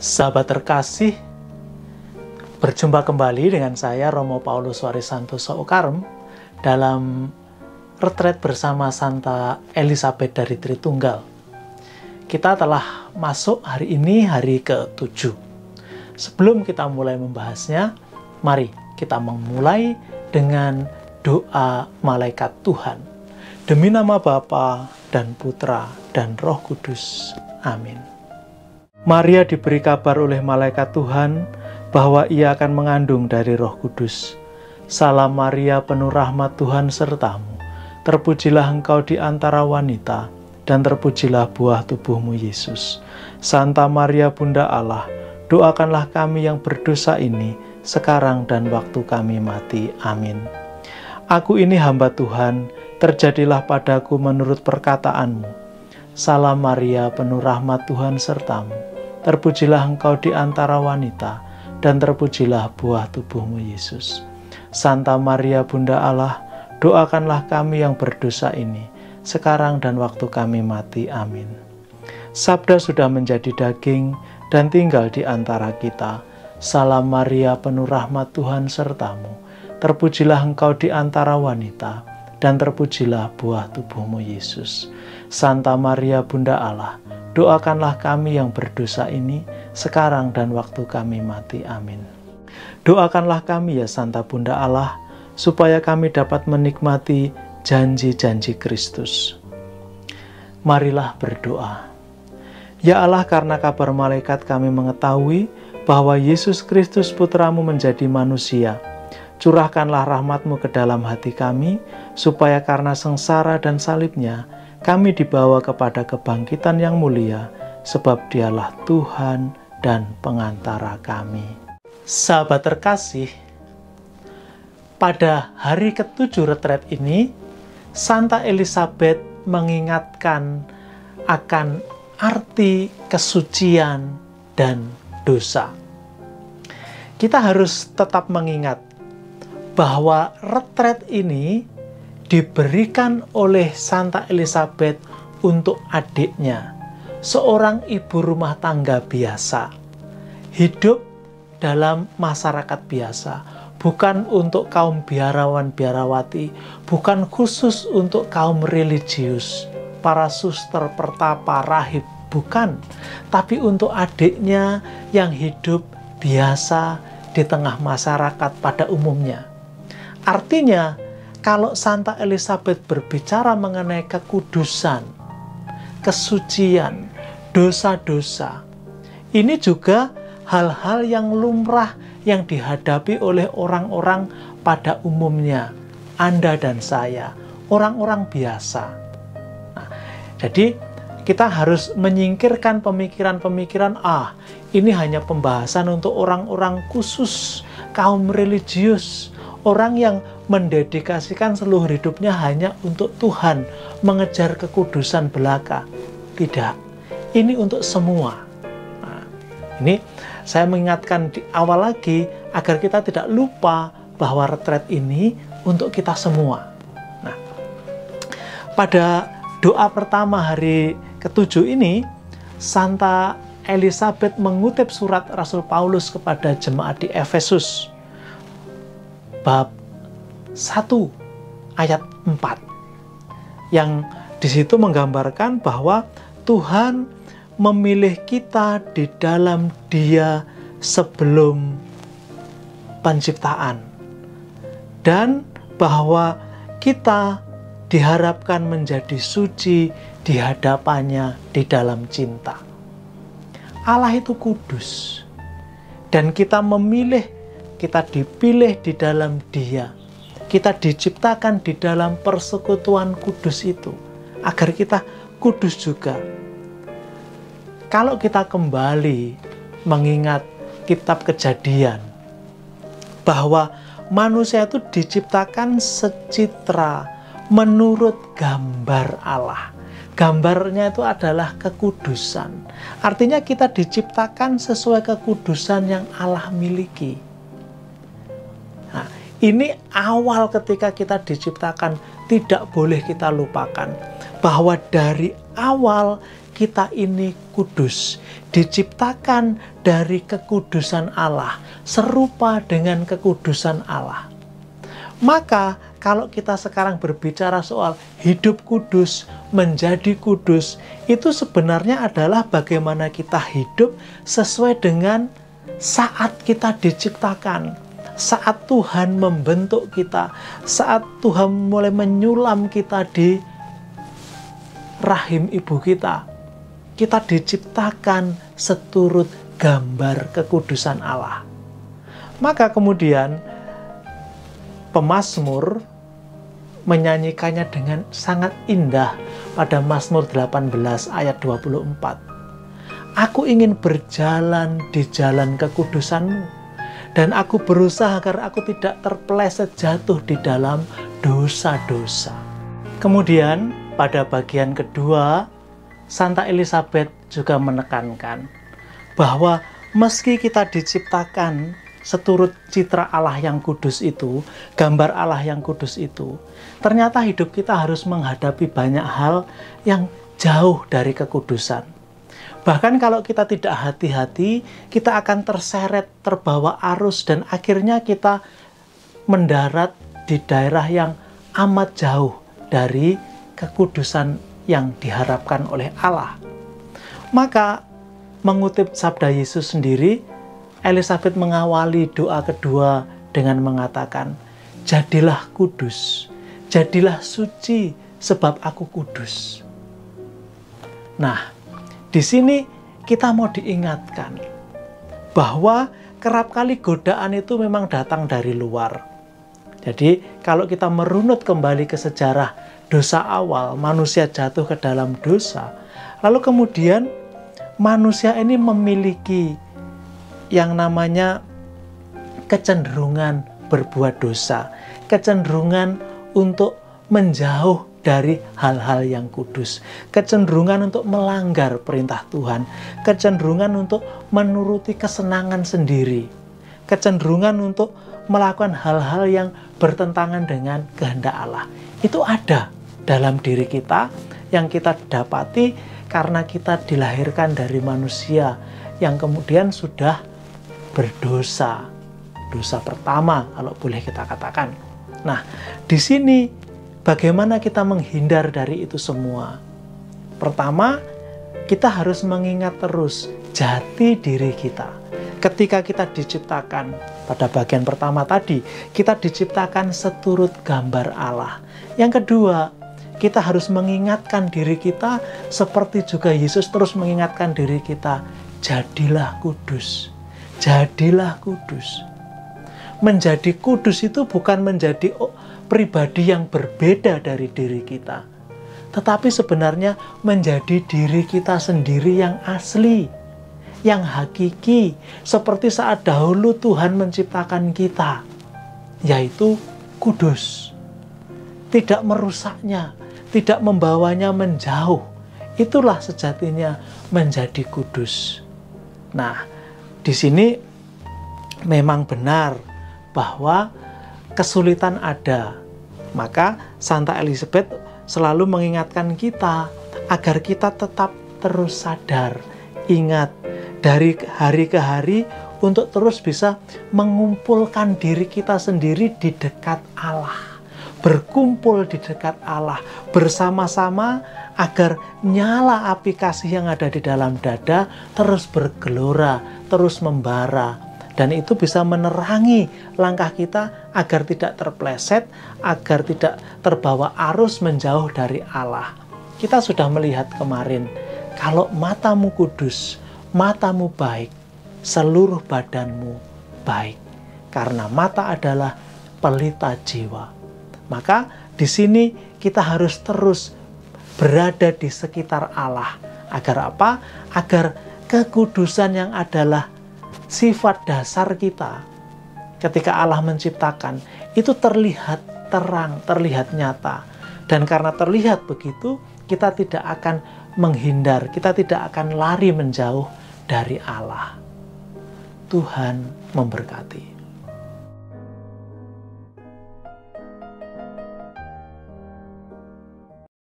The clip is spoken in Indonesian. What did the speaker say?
Sahabat terkasih, berjumpa kembali dengan saya Romo Paulus Warisantoso Okarem dalam retret bersama Santa Elisabeth dari Tritunggal. Kita telah masuk hari ini hari ke-7. Sebelum kita mulai membahasnya, mari kita memulai dengan doa malaikat Tuhan. Demi nama Bapa dan Putra dan Roh Kudus. Amin. Maria diberi kabar oleh malaikat Tuhan bahwa ia akan mengandung dari Roh Kudus. Salam Maria, penuh rahmat Tuhan sertamu. Terpujilah engkau di antara wanita, dan terpujilah buah tubuhmu Yesus. Santa Maria Bunda Allah, doakanlah kami yang berdosa ini, sekarang dan waktu kami mati. Amin. Aku ini hamba Tuhan, terjadilah padaku menurut perkataanmu. Salam Maria, penuh rahmat Tuhan sertamu. Terpujilah engkau di antara wanita, dan terpujilah buah tubuhmu Yesus. Santa Maria Bunda Allah, doakanlah kami yang berdosa ini, sekarang dan waktu kami mati. Amin. Sabda sudah menjadi daging dan tinggal di antara kita. Salam Maria, penuh rahmat Tuhan sertamu. Terpujilah engkau di antara wanita, dan terpujilah buah tubuhmu Yesus. Santa Maria Bunda Allah, doakanlah kami yang berdosa ini, sekarang dan waktu kami mati. Amin. Doakanlah kami ya Santa Bunda Allah, supaya kami dapat menikmati janji-janji Kristus. Marilah berdoa. Ya Allah, karena kabar malaikat kami mengetahui bahwa Yesus Kristus Putramu menjadi manusia. Curahkanlah rahmat-Mu ke dalam hati kami, supaya karena sengsara dan salibnya, kami dibawa kepada kebangkitan yang mulia, sebab Dialah Tuhan dan pengantara kami. Sahabat terkasih, pada hari ke-7 retret ini, Santa Elisabeth mengingatkan akan arti kesucian dan dosa. Kita harus tetap mengingat bahwa retret ini diberikan oleh Santa Elisabeth untuk adiknya, seorang ibu rumah tangga biasa, hidup dalam masyarakat biasa, bukan untuk kaum biarawan-biarawati, bukan khusus untuk kaum religius, para suster, pertapa, rahib, bukan, tapi untuk adiknya yang hidup biasa di tengah masyarakat pada umumnya. Artinya, kalau Santa Elisabeth berbicara mengenai kekudusan, kesucian, dosa-dosa, ini juga hal-hal yang lumrah yang dihadapi oleh orang-orang pada umumnya, Anda dan saya, orang-orang biasa. Nah, jadi kita harus menyingkirkan pemikiran-pemikiran, ini hanya pembahasan untuk orang-orang khusus, kaum religius, orang yang mendedikasikan seluruh hidupnya hanya untuk Tuhan, mengejar kekudusan belaka. Tidak, ini untuk semua. Nah, ini saya mengingatkan di awal lagi, agar kita tidak lupa bahwa retret ini untuk kita semua. Nah, pada doa pertama hari ke-7 ini, Santa Elisabeth mengutip surat Rasul Paulus kepada jemaat di Efesus, bab 1 ayat 4, yang di situ menggambarkan bahwa Tuhan memilih kita di dalam Dia sebelum penciptaan, dan bahwa kita diharapkan menjadi suci di hadapannya di dalam cinta. Allah itu kudus, dan kita dipilih di dalam Dia. Kita diciptakan di dalam persekutuan kudus itu, agar kita kudus juga. Kalau kita kembali mengingat kitab Kejadian, bahwa manusia itu diciptakan secitra menurut gambar Allah. Gambarnya itu adalah kekudusan. Artinya kita diciptakan sesuai kekudusan yang Allah miliki. Nah, ini awal ketika kita diciptakan, tidak boleh kita lupakan bahwa dari awal kita ini kudus, diciptakan dari kekudusan Allah, serupa dengan kekudusan Allah. Maka kalau kita sekarang berbicara soal hidup kudus, menjadi kudus, itu sebenarnya adalah bagaimana kita hidup sesuai dengan saat kita diciptakan, saat Tuhan membentuk kita, saat Tuhan mulai menyulam kita di rahim ibu kita. Kita diciptakan seturut gambar kekudusan Allah. Maka kemudian pemazmur menyanyikannya dengan sangat indah pada Mazmur 18 ayat 24. Aku ingin berjalan di jalan kekudusan-Mu, dan aku berusaha agar aku tidak terpeleset jatuh di dalam dosa-dosa. Kemudian pada bagian kedua, Santa Elizabeth juga menekankan bahwa meski kita diciptakan seturut citra Allah yang kudus itu, gambar Allah yang kudus itu, ternyata hidup kita harus menghadapi banyak hal yang jauh dari kekudusan. Bahkan kalau kita tidak hati-hati, kita akan terseret, terbawa arus, dan akhirnya kita mendarat di daerah yang amat jauh dari kekudusan yang diharapkan oleh Allah. Maka mengutip sabda Yesus sendiri, Elizabeth mengawali doa kedua dengan mengatakan, jadilah kudus, jadilah suci, sebab aku kudus. Nah, di sini kita mau diingatkan bahwa kerap kali godaan itu memang datang dari luar. Jadi, kalau kita merunut kembali ke sejarah dosa awal, manusia jatuh ke dalam dosa, lalu kemudian manusia ini memiliki yang namanya kecenderungan berbuat dosa, kecenderungan untuk menjauh dari hal-hal yang kudus, kecenderungan untuk melanggar perintah Tuhan, kecenderungan untuk menuruti kesenangan sendiri, kecenderungan untuk melakukan hal-hal yang bertentangan dengan kehendak Allah. Itu ada dalam diri kita yang kita dapati karena kita dilahirkan dari manusia yang kemudian sudah berdosa, dosa pertama kalau boleh kita katakan. Nah, di sini bagaimana kita menghindar dari itu semua? Pertama, kita harus mengingat terus jati diri kita. Ketika kita diciptakan, pada bagian pertama tadi, kita diciptakan seturut gambar Allah. Yang kedua, kita harus mengingatkan diri kita seperti juga Yesus terus mengingatkan diri kita, jadilah kudus. Jadilah kudus. Menjadi kudus itu bukan menjadi pribadi yang berbeda dari diri kita, tetapi sebenarnya menjadi diri kita sendiri yang asli, yang hakiki, seperti saat dahulu Tuhan menciptakan kita, yaitu kudus. Tidak merusaknya, tidak membawanya menjauh. Itulah sejatinya menjadi kudus. Nah, di sini memang benar bahwa kesulitan ada. Maka Santa Elizabeth selalu mengingatkan kita agar kita tetap terus sadar, ingat dari hari ke hari untuk terus bisa mengumpulkan diri kita sendiri di dekat Allah, berkumpul di dekat Allah bersama-sama agar nyala api kasih yang ada di dalam dada terus bergelora, terus membara, dan itu bisa menerangi langkah kita agar tidak terpleset, agar tidak terbawa arus menjauh dari Allah. Kita sudah melihat kemarin, kalau matamu kudus, matamu baik, seluruh badanmu baik, karena mata adalah pelita jiwa. Maka di sini kita harus terus berada di sekitar Allah. Agar apa? Agar kekudusan yang adalah sifat dasar kita ketika Allah menciptakan itu terlihat terang, terlihat nyata. Dan karena terlihat begitu, kita tidak akan menghindar, kita tidak akan lari menjauh dari Allah. Tuhan memberkati.